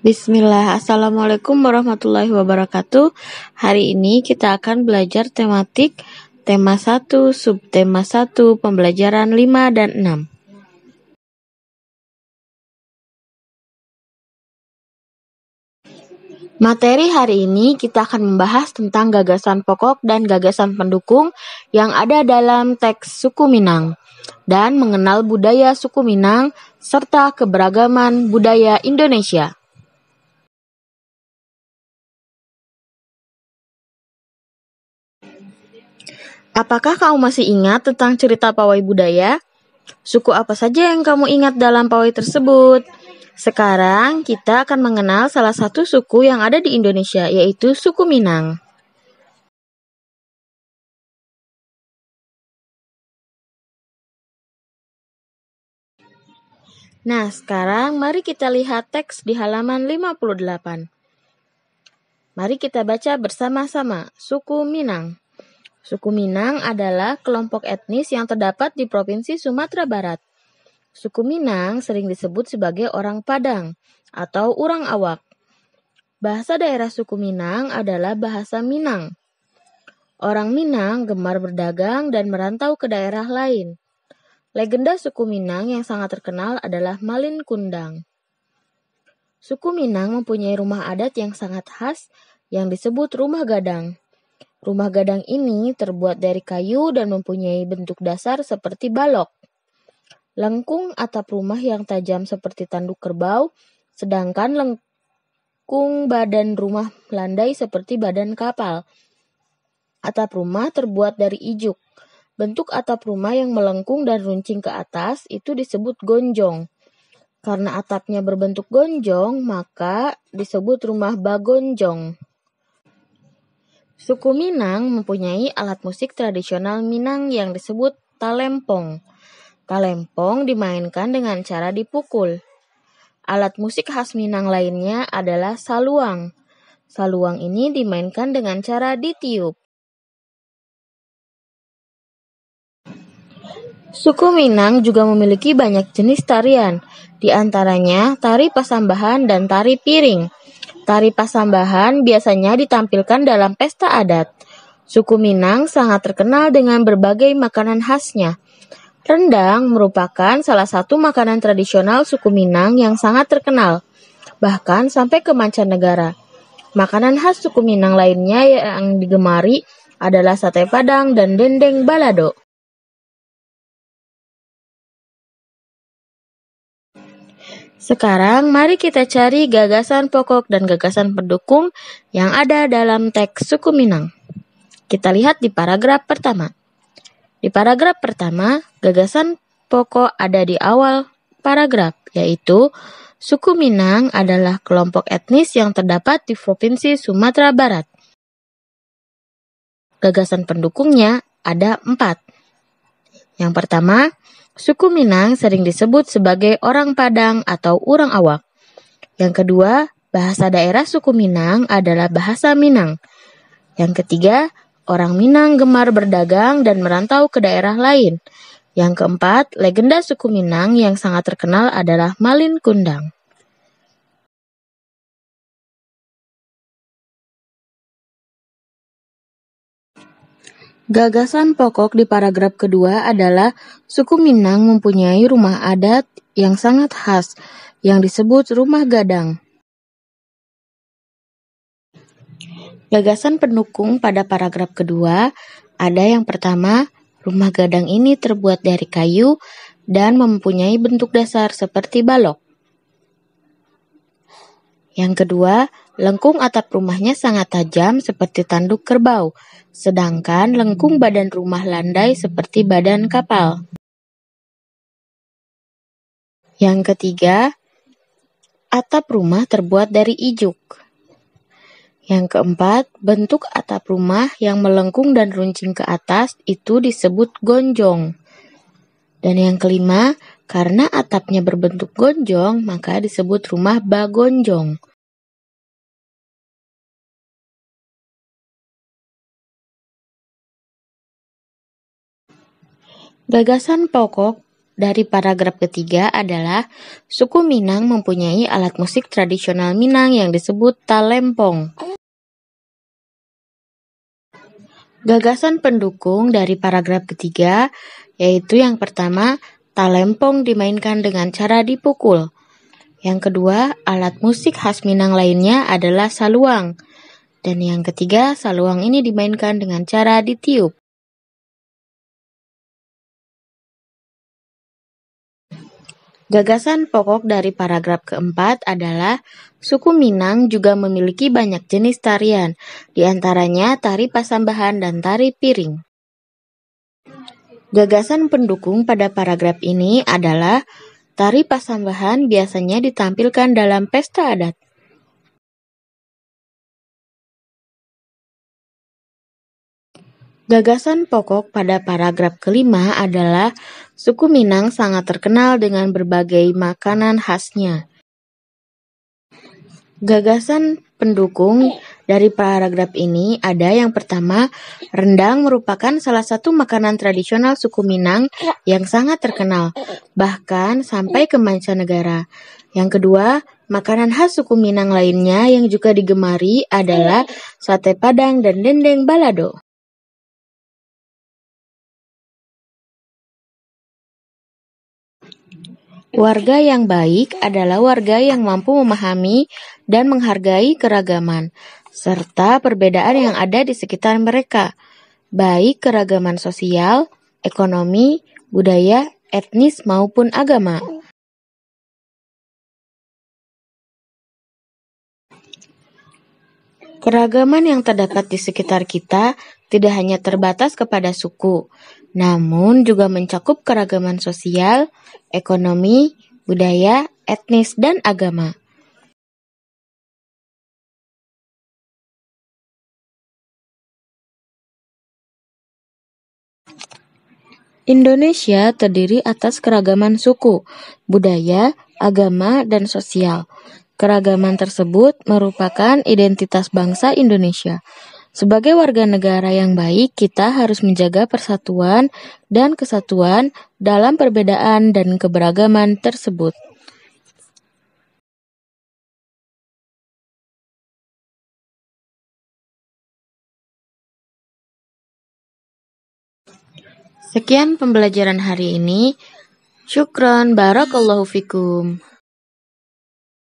Bismillah, Assalamualaikum warahmatullahi wabarakatuh. Hari ini kita akan belajar tematik tema 1, subtema 1, pembelajaran 5 dan 6. Materi hari ini kita akan membahas tentang gagasan pokok dan gagasan pendukung yang ada dalam teks suku Minang dan mengenal budaya suku Minang serta keberagaman budaya Indonesia. Apakah kamu masih ingat tentang cerita pawai budaya? Suku apa saja yang kamu ingat dalam pawai tersebut? Sekarang kita akan mengenal salah satu suku yang ada di Indonesia, yaitu suku Minang. Nah, sekarang mari kita lihat teks di halaman 58. Mari kita baca bersama-sama. Suku Minang. Suku Minang adalah kelompok etnis yang terdapat di Provinsi Sumatera Barat. Suku Minang sering disebut sebagai orang Padang atau orang Awak. Bahasa daerah suku Minang adalah bahasa Minang. Orang Minang gemar berdagang dan merantau ke daerah lain. Legenda suku Minang yang sangat terkenal adalah Malin Kundang. Suku Minang mempunyai rumah adat yang sangat khas yang disebut rumah gadang. Rumah gadang ini terbuat dari kayu dan mempunyai bentuk dasar seperti balok. Lengkung atap rumah yang tajam seperti tanduk kerbau, sedangkan lengkung badan rumah landai seperti badan kapal. Atap rumah terbuat dari ijuk. Bentuk atap rumah yang melengkung dan runcing ke atas itu disebut gonjong. Karena atapnya berbentuk gonjong, maka disebut rumah bagonjong. Suku Minang mempunyai alat musik tradisional Minang yang disebut talempong. Talempong dimainkan dengan cara dipukul. Alat musik khas Minang lainnya adalah saluang. Saluang ini dimainkan dengan cara ditiup. Suku Minang juga memiliki banyak jenis tarian, di antaranya tari pasambahan dan tari piring. Tari pasambahan biasanya ditampilkan dalam pesta adat. Suku Minang sangat terkenal dengan berbagai makanan khasnya. Rendang merupakan salah satu makanan tradisional suku Minang yang sangat terkenal, bahkan sampai ke mancanegara. Makanan khas suku Minang lainnya yang digemari adalah sate padang dan dendeng balado. Sekarang mari kita cari gagasan pokok dan gagasan pendukung yang ada dalam teks suku Minang. Kita lihat di paragraf pertama. Di paragraf pertama, gagasan pokok ada di awal paragraf, yaitu suku Minang adalah kelompok etnis yang terdapat di Provinsi Sumatera Barat. Gagasan pendukungnya ada 4. Yang pertama, suku Minang sering disebut sebagai orang Padang atau orang Awak. Yang kedua, bahasa daerah suku Minang adalah bahasa Minang. Yang ketiga, orang Minang gemar berdagang dan merantau ke daerah lain. Yang keempat, legenda suku Minang yang sangat terkenal adalah Malin Kundang. Gagasan pokok di paragraf kedua adalah suku Minang mempunyai rumah adat yang sangat khas, yang disebut rumah gadang. Gagasan pendukung pada paragraf kedua ada yang pertama, rumah gadang ini terbuat dari kayu dan mempunyai bentuk dasar seperti balok. Yang kedua, lengkung atap rumahnya sangat tajam seperti tanduk kerbau, sedangkan lengkung badan rumah landai seperti badan kapal. Yang ketiga, atap rumah terbuat dari ijuk. Yang keempat, bentuk atap rumah yang melengkung dan runcing ke atas itu disebut gonjong. Dan yang kelima, karena atapnya berbentuk gonjong, maka disebut rumah bagonjong. Gagasan pokok dari paragraf ketiga adalah suku Minang mempunyai alat musik tradisional Minang yang disebut talempong. Gagasan pendukung dari paragraf ketiga yaitu yang pertama, talempong dimainkan dengan cara dipukul. Yang kedua, alat musik khas Minang lainnya adalah saluang. Dan yang ketiga, saluang ini dimainkan dengan cara ditiup. Gagasan pokok dari paragraf keempat adalah suku Minang juga memiliki banyak jenis tarian, di antaranya tari pasambahan dan tari piring. Gagasan pendukung pada paragraf ini adalah tari pasambahan biasanya ditampilkan dalam pesta adat. Gagasan pokok pada paragraf kelima adalah suku Minang sangat terkenal dengan berbagai makanan khasnya. Gagasan pendukung dari paragraf ini ada yang pertama, rendang merupakan salah satu makanan tradisional suku Minang yang sangat terkenal, bahkan sampai ke mancanegara. Yang kedua, makanan khas suku Minang lainnya yang juga digemari adalah sate padang dan dendeng balado. Warga yang baik adalah warga yang mampu memahami dan menghargai keragaman, serta perbedaan yang ada di sekitar mereka, baik keragaman sosial, ekonomi, budaya, etnis maupun agama. Keragaman yang terdapat di sekitar kita tidak hanya terbatas kepada suku, namun juga mencakup keragaman sosial, ekonomi, budaya, etnis, dan agama. Indonesia terdiri atas keragaman suku, budaya, agama, dan sosial. Keragaman tersebut merupakan identitas bangsa Indonesia. Sebagai warga negara yang baik, kita harus menjaga persatuan dan kesatuan dalam perbedaan dan keberagaman tersebut. Sekian pembelajaran hari ini. Syukron, barakallahu fikum.